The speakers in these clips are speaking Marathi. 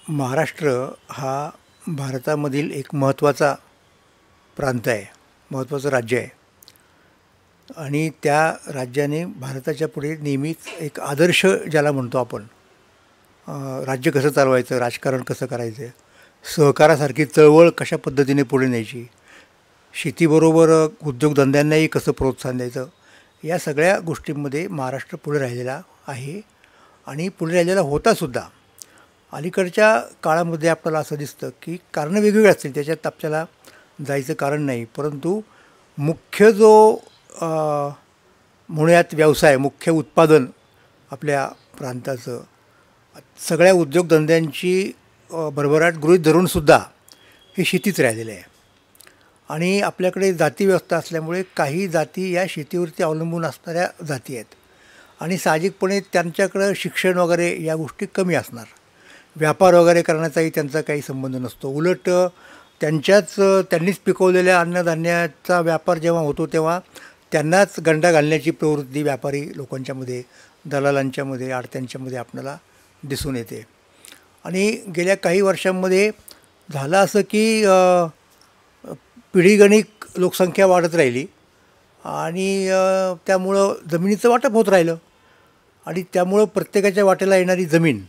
महाराष्ट्र हा भारतामधील एक महत्त्वाचा प्रांत आहे, महत्त्वाचं राज्य आहे आणि त्या राज्याने भारताच्या पुढे नेहमीच एक आदर्श ज्याला म्हणतो आपण, राज्य कसं चालवायचं, राजकारण कसं करायचं, सहकारासारखी चळवळ कशा पद्धतीने पुढे न्यायची, शेतीबरोबर उद्योगधंद्यांनाही कसं प्रोत्साहन द्यायचं, या सगळ्या गोष्टींमध्ये महाराष्ट्र पुढे राहिलेला आहे आणि पुढे राहिलेला होतासुद्धा. अलीकडच्या काळामध्ये आपल्याला असं दिसतं की कारणं वेगवेगळी असतील, त्याच्यात आपल्याला जायचं कारण नाही, परंतु मुख्य जो म्हणूयात व्यवसाय, मुख्य उत्पादन आपल्या प्रांताचं, सगळ्या उद्योगधंद्यांची भरभराट गृहीत धरूनसुद्धा हे शेतीच राहिलेलं आहे. आणि आपल्याकडे जाती व्यवस्था असल्यामुळे काही जाती या शेतीवरती अवलंबून असणाऱ्या जाती आहेत आणि साहजिकपणे त्यांच्याकडं शिक्षण वगैरे या गोष्टी कमी असणार, व्यापार वगैरे करण्याचाही त्यांचा काही संबंध नसतो. उलट त्यांनीच पिकवलेल्या अन्नधान्याचा व्यापार जेव्हा होतो तेव्हा त्यांनाच गंडा घालण्याची प्रवृत्ती व्यापारी लोकांच्यामध्ये, दलालांच्यामध्ये, आडत्यांच्यामध्ये आपल्याला दिसून येते. आणि गेल्या काही वर्षांमध्ये झालं असं की पिढीगणिक लोकसंख्या वाढत राहिली आणि त्यामुळं जमिनीचं वाटप होत राहिलं आणि त्यामुळं प्रत्येकाच्या वाटेला येणारी जमीन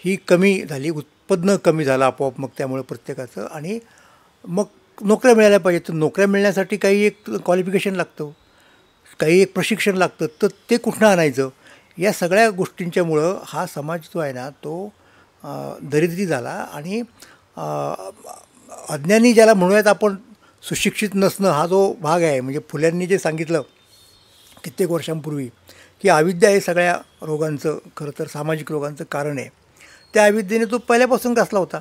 ही कमी झाली, उत्पन्न कमी झालं आपोआप मग त्यामुळं प्रत्येकाचं. आणि मग नोकऱ्या मिळाल्या पाहिजेत, तर नोकऱ्या मिळण्यासाठी काही एक क्वालिफिकेशन लागतं, काही एक प्रशिक्षण लागतं, तर ते कुठनं आणायचं, या सगळ्या गोष्टींच्यामुळं हा समाज जो आहे ना तो दरिद्री झाला. आणि अज्ञानी ज्याला म्हणूयात आपण, सुशिक्षित नसणं हा जो भाग आहे, म्हणजे फुल्यांनी जे सांगितलं कित्येक वर्षांपूर्वी की अविद्या हे सगळ्या रोगांचं, खरं तर सामाजिक रोगांचं कारण आहे, त्या अविद्येने तो पहिल्यापासून ग्रासला होता.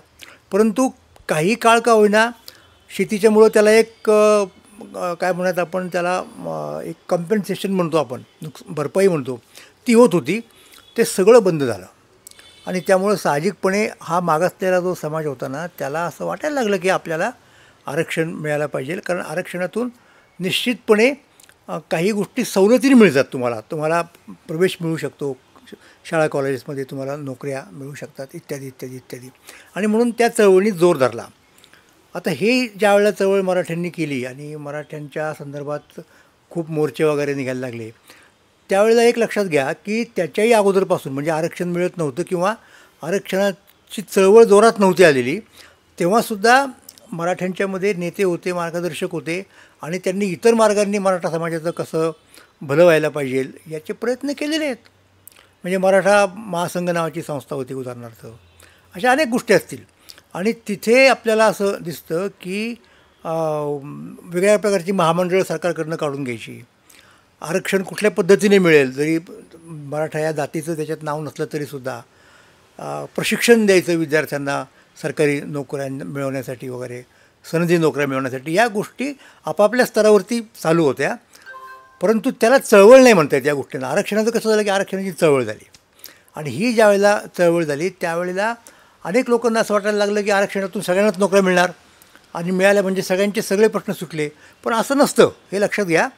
परंतु काही काळ का होईना शेतीच्यामुळं त्याला एक काय म्हणत आपण त्याला एक कम्पेन्सेशन म्हणतो आपण, भरपाई म्हणतो, ती होत होती. ते सगळं बंद झालं आणि त्यामुळं साहजिकपणे हा मागासलेला जो समाज होता ना त्याला असं वाटायला लागलं की आपल्याला आरक्षण मिळायला पाहिजे, कारण आरक्षणातून निश्चितपणे काही गोष्टी सवलतीने मिळतात, तुम्हाला प्रवेश मिळू शकतो, शाळा कॉलेजेसमध्ये तुम्हाला नोकऱ्या मिळू शकतात, इत्यादी इत्यादी इत्यादी. आणि म्हणून त्या चळवळीने जोर धरला. आता हे ज्या वेळेला चळवळ मराठ्यांनी केली आणि मराठ्यांच्या संदर्भात खूप मोर्चे वगैरे निघायला लागले, त्यावेळेला एक लक्षात घ्या की त्याच्याही अगोदरपासून, म्हणजे आरक्षण मिळत नव्हतं किंवा आरक्षणाची चळवळ जोरात नव्हती आलेली, तेव्हासुद्धा मराठ्यांच्यामध्ये नेते होते, मार्गदर्शक होते आणि त्यांनी इतर मार्गांनी मराठा समाजाचं कसं भलं व्हायला पाहिजे याचे प्रयत्न केलेले आहेत. म्हणजे मराठा महासंघ नावाची संस्था होती उदाहरणार्थ, अशा अनेक गोष्टी असतील. आणि तिथे आपल्याला असं दिसतं की वेगळ्या प्रकारची महामंडळं सरकारकडनं काढून घ्यायची, आरक्षण कुठल्या पद्धतीने मिळेल, जरी मराठा या जातीचं त्याच्यात नाव नसलं तरीसुद्धा प्रशिक्षण द्यायचं विद्यार्थ्यांना सरकारी नोकऱ्या मिळवण्यासाठी वगैरे, सनदी नोकऱ्या मिळवण्यासाठी, या गोष्टी आपापल्या स्तरावरती चालू होत्या. परंतु त्याला चळवळ नाही म्हणता येत या गोष्टींना. आरक्षणाचं कसं झालं की आरक्षणाची चळवळ झाली आणि ही ज्या वेळेला चळवळ झाली त्यावेळेला अनेक लोकांना असं वाटायला लागलं की आरक्षणातून सगळ्यांनाच नोकऱ्या मिळणार आणि मिळाल्या म्हणजे सगळ्यांचे सगळे प्रश्न सुटले. पण असं नसतं, हे लक्षात घ्या.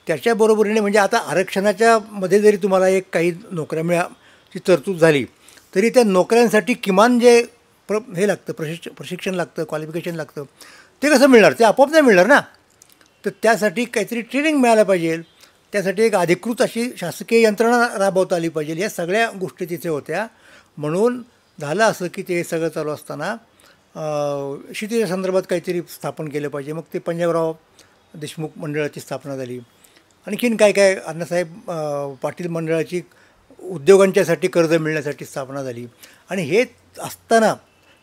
त्याच्याबरोबरीने म्हणजे आता आरक्षणाच्या मध्ये जरी तुम्हाला एक काही नोकऱ्या मिळाची तरतूद झाली तरी त्या नोकऱ्यांसाठी किमान जे हे लागतं, प्रशिक्षण लागतं, क्वालिफिकेशन लागतं, ते कसं मिळणार, ते आपोआप नाही मिळणार ना. तर त्यासाठी काहीतरी ट्रेनिंग मिळायला पाहिजे, त्यासाठी एक अधिकृत अशी शासकीय यंत्रणा राबवता आली पाहिजे, या सगळ्या गोष्टी तिथे होत्या. म्हणून झालं असं की ते सगळं चालू असताना शेतीच्या संदर्भात काहीतरी स्थापन केलं पाहिजे. मग ते पंजाबराव देशमुख मंडळाची स्थापना झाली, आणखीन काय काय अण्णासाहेब पाटील मंडळाची उद्योगांच्यासाठी कर्ज मिळण्यासाठी स्थापना झाली. आणि हे असताना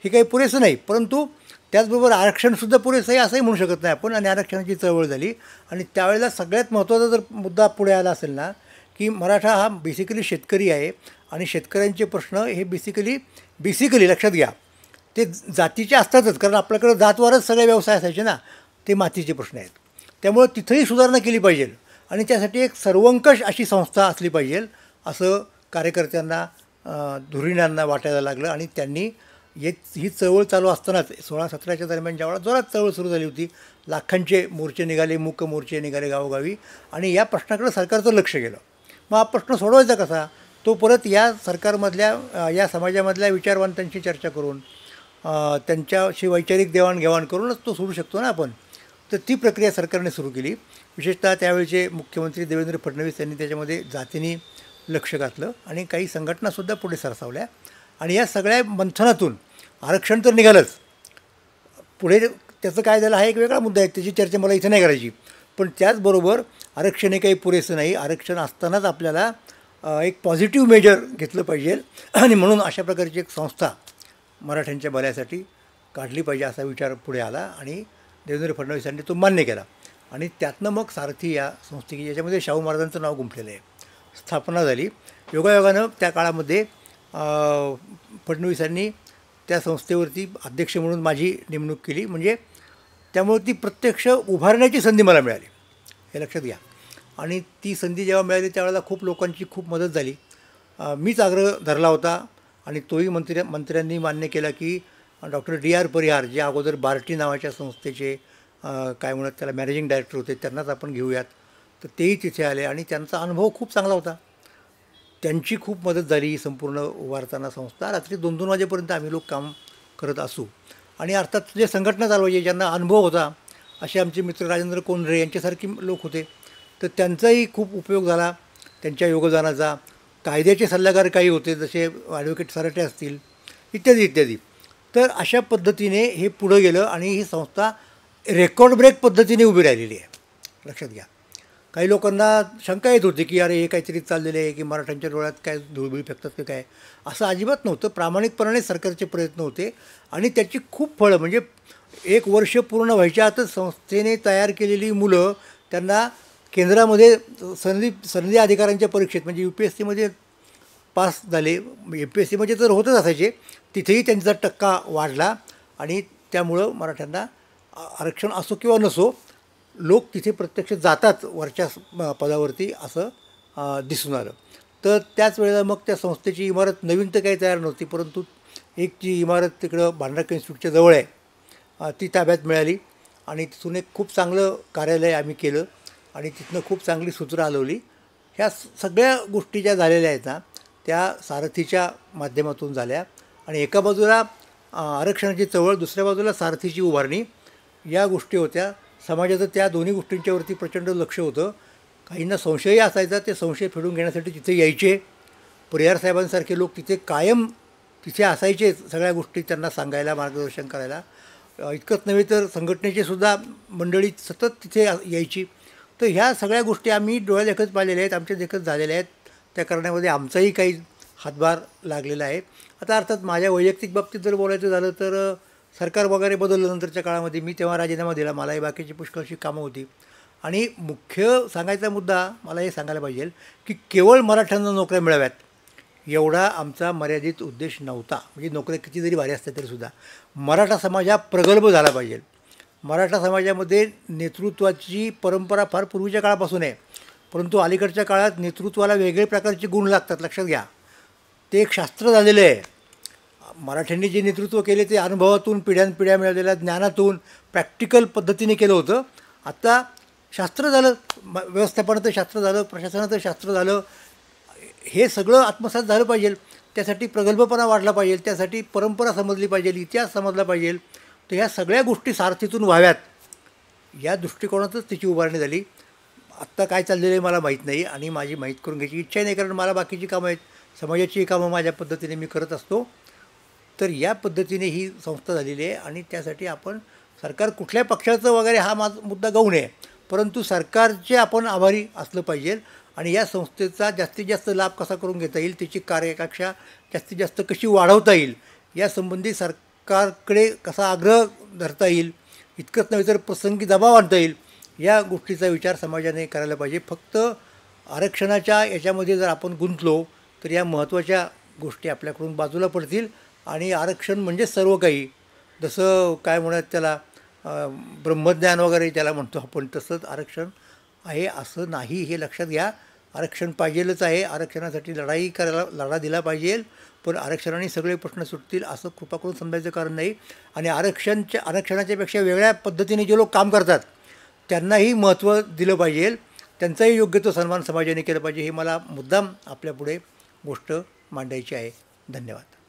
हे काही पुरेसं नाही, परंतु त्याचबरोबर आरक्षणसुद्धा पुरेसं आहे असंही म्हणू शकत नाही आपण. आणि आरक्षणाची चळवळ झाली आणि त्यावेळेला सगळ्यात महत्त्वाचा जर मुद्दा पुढे आला असेल ना की मराठा हा बेसिकली शेतकरी आहे आणि शेतकऱ्यांचे प्रश्न हे बेसिकली लक्षात घ्या, ते जातीचे असतातच, कारण आपल्याकडं जातवारच सगळे व्यवसाय असायचे ना, ते मातीचे प्रश्न आहेत. त्यामुळं तिथंही सुधारणा केली पाहिजे आणि त्यासाठी एक सर्वंकष अशी संस्था असली पाहिजे असं कार्यकर्त्यांना, धुरीणांना वाटायला लागलं. आणि त्यांनी ही चळवळ चालू असतानाच 16-17च्या दरम्यान ज्यावेळेला जोरात चळवळ सुरू झाली होती, लाखांचे मोर्चे निघाले, मूक मोर्चे निघाले गावोगावी आणि या प्रश्नाकडे सरकारचं लक्ष गेलं. मग हा प्रश्न सोडवायचा कसा, तो परत या सरकारमधल्या या समाजामधल्या विचारवंतांशी चर्चा करून त्यांच्याशी वैचारिक देवाणघेवाण करूनच तो सोडू शकतो ना आपण. तर ती प्रक्रिया सरकारने सुरू केली. विशेषतः त्यावेळेचे मुख्यमंत्री देवेंद्र फडणवीस यांनी त्याच्यामध्ये जातीने लक्ष घातलं आणि काही संघटनासुद्धा पुढे सरसावल्या. आणि या सगळ्या मंथनातून आरक्षण तर निघालंच, पुढे त्याचं काय झालं हा एक वेगळा मुद्दा आहे, त्याची चर्चा मला इथं नाही करायची. पण त्याचबरोबर आरक्षण हे काही पुरेसं नाही. आरक्षण असतानाच आपल्याला एक पॉझिटिव्ह मेजर घेतलं पाहिजे आणि म्हणून अशा प्रकारची एक संस्था मराठ्यांच्या भल्यासाठी काढली पाहिजे असा विचार पुढे आला आणि देवेंद्र फडणवीसांनी तो मान्य केला. आणि त्यातनं मग सारथी या संस्थेची, याच्यामध्ये शाहू महाराजांचं नाव गुंफलेलं आहे, स्थापना झाली. योगायोगानं त्या काळामध्ये फडणवीसांनी त्या संस्थेवरती अध्यक्ष म्हणून माझी नेमणूक केली. म्हणजे त्यामुळे ती प्रत्यक्ष उभारण्याची संधी मला मिळाली, हे लक्षात घ्या. आणि ती संधी जेव्हा मिळाली त्यावेळेला खूप लोकांची खूप मदत झाली. मीच आग्रह धरला होता आणि तोही मंत्र्यांनी मान्य केला की डॉक्टर D.R. परिहार, जे अगोदर बार्टी नावाच्या संस्थेचे काय म्हणत त्याला मॅनेजिंग डायरेक्टर होते, त्यांनाच आपण घेऊयात. तर तेही तिथे आले आणि त्यांचा अनुभव खूप चांगला होता. त्यांची खूप मदत झाली संपूर्ण उभारताना संस्था. रात्री 2-2 वाजेपर्यंत आम्ही लोक काम करत असू. आणि अर्थात जे संघटना चालवायचे, ज्यांना अनुभव होता, असे आमचे मित्र राजेंद्र कोंढरे यांच्यासारखी लोक होते. तर त्यांचाही खूप उपयोग झाला, त्यांच्या योगदानाचा. कायद्याचे सल्लागार काही होते, जसे ॲडव्होकेट सराटे असतील, इत्यादी इत्यादी. तर अशा पद्धतीने हे पुढं गेलं आणि ही संस्था रेकॉर्ड ब्रेक पद्धतीने उभी राहिलेली आहे, लक्षात घ्या. काही लोकांना शंका येत होती की अरे हे काहीतरी चाललेलं आहे की मराठ्यांच्या डोळ्यात काय धुळबिळ फेकतात की काय. असं अजिबात नव्हतं. प्रामाणिकपणाने सरकारचे प्रयत्न होते आणि त्याची खूप फळं, म्हणजे 1 वर्ष पूर्ण व्हायच्या आतच संस्थेने तयार केलेली मुलं त्यांना केंद्रामध्ये सनदी अधिकाऱ्यांच्या परीक्षेत, म्हणजे UPSCमध्ये पास झाले. MPSCमध्ये तर होतच असायचे, तिथेही त्यांचा टक्का वाढला आणि त्यामुळं मराठ्यांना आरक्षण असो किंवा नसो, लोक तिथे प्रत्यक्ष जातात वरच्या पदावरती, असं दिसून आलं. तर त्याच वेळेला मग त्या संस्थेची इमारत नवीन तर काही तयार नव्हती, परंतु एक जी इमारत तिकडं भांडारकर इन्स्टिट्यूटच्या जवळ आहे ती ताब्यात मिळाली आणि तिथून एक खूप चांगलं कार्यालय आम्ही केलं आणि तिथनं खूप चांगली सूत्रं हलवली. ह्या सगळ्या गोष्टी ज्या झालेल्या आहेत ना, त्या सारथीच्या माध्यमातून झाल्या. आणि एका बाजूला आरक्षणाची चळवळ, दुसऱ्या बाजूला सारथीची उभारणी, या गोष्टी होत्या. समाजाचं त्या दोन्ही गोष्टींच्यावरती प्रचंड लक्ष होतं. काहींना संशयही असायचा, ते संशय फेडून घेण्यासाठी तिथे यायचे. परिहार साहेबांसारखे लोक तिथे कायम तिथे असायचे, सगळ्या गोष्टी त्यांना सांगायला, मार्गदर्शन करायला. इतकंच नव्हे तर संघटनेची सुद्धा मंडळी सतत तिथे यायची. तर ह्या सगळ्या गोष्टी आम्ही डोळ्यादेखत पाहिलेल्या आहेत, आमच्या देखत झालेल्या आहेत. त्या करण्यामध्ये आमचाही काही हातभार लागलेला आहे. आता अर्थात माझ्या वैयक्तिक बाबतीत जर बोलायचं झालं तर सरकार वगैरे बदललं नंतरच्या काळामध्ये, मी तेव्हा राजीनामा दिला. मलाही बाकीची पुष्कळशी कामं होती. आणि मुख्य सांगायचा मुद्दा मला हे सांगायला पाहिजे की केवळ मराठ्यांना नोकऱ्या मिळाव्यात एवढा आमचा मर्यादित उद्देश नव्हता. म्हणजे नोकऱ्या किती जरी भारी असल्या तरीसुद्धा मराठा समाज हा प्रगल्भ झाला पाहिजे. मराठा समाजामध्ये नेतृत्वाची परंपरा फार पूर्वीच्या काळापासून आहे, परंतु अलीकडच्या काळात नेतृत्वाला वेगळे प्रकारचे गुण लागतात, लक्षात घ्या. ते एक शास्त्र झालेलं आहे. मराठ्यांनी जे नेतृत्व केले ते अनुभवातून, पिढ्यानपिढ्या मिळालेल्या ज्ञानातून, प्रॅक्टिकल पद्धतीने केलं होतं. आता शास्त्र झालं, व्यवस्थापनाचं शास्त्र झालं, प्रशासनाचं शास्त्र झालं. हे सगळं आत्मसात झालं पाहिजे. त्यासाठी प्रगल्भपणा वाढला पाहिजे, त्यासाठी परंपरा समजली पाहिजे, इतिहास समजला पाहिजे. तर ह्या सगळ्या गोष्टी सारथीतून व्हाव्यात या दृष्टिकोनातच तिची उभारणी झाली. आत्ता काय चाललेलं आहे मला माहीत नाही आणि माझी माहीत करून घ्यायची इच्छा नाही, कारण मला बाकीची कामं आहेत, समाजाची कामं माझ्या पद्धतीने मी करत असतो. तर या पद्धतीने ही संस्था झालेली आहे आणि त्यासाठी आपण सरकार कुठल्या पक्षाचं वगैरे हा मुद्दा गौण आहे, परंतु सरकारचे आपण आभारी असलं पाहिजे. आणि या संस्थेचा जास्तीत जास्त लाभ कसा करून घेता येईल, त्याची कार्यकक्षा जास्तीत जास्त कशी वाढवता येईल, यासंबंधी सरकारकडे कसा आग्रह धरता येईल, इतकंच नव्हे तर प्रसंगी दबाव आणता येईल, या गोष्टीचा विचार समाजाने करायला पाहिजे. फक्त आरक्षणाच्या याच्यामध्ये जर आपण गुंतलो तर या महत्त्वाच्या गोष्टी आपल्याकडून बाजूला पडतील आणि आरक्षण म्हणजे सर्व काही, जसं काय म्हणत त्याला ब्रह्मज्ञान वगैरे त्याला म्हणतो आपण, तसंच आरक्षण आहे असं नाही, हे लक्षात घ्या. आरक्षण पाहिजेलच आहे, आरक्षणासाठी लढा दिला पाहिजे, पण आरक्षणाने सगळे प्रश्न सुटतील असं कृपा करून समजायचं कारण नाही. आणि आरक्षणाच्या पेक्षा वेगळ्या पद्धतीने जे लोक काम करतात त्यांनाही महत्त्व दिलं पाहिजे, त्यांचाही योग्य तो सन्मान समाजाने केला पाहिजे, हे मला मुद्दाम आपल्यापुढे गोष्ट मांडायची आहे. धन्यवाद.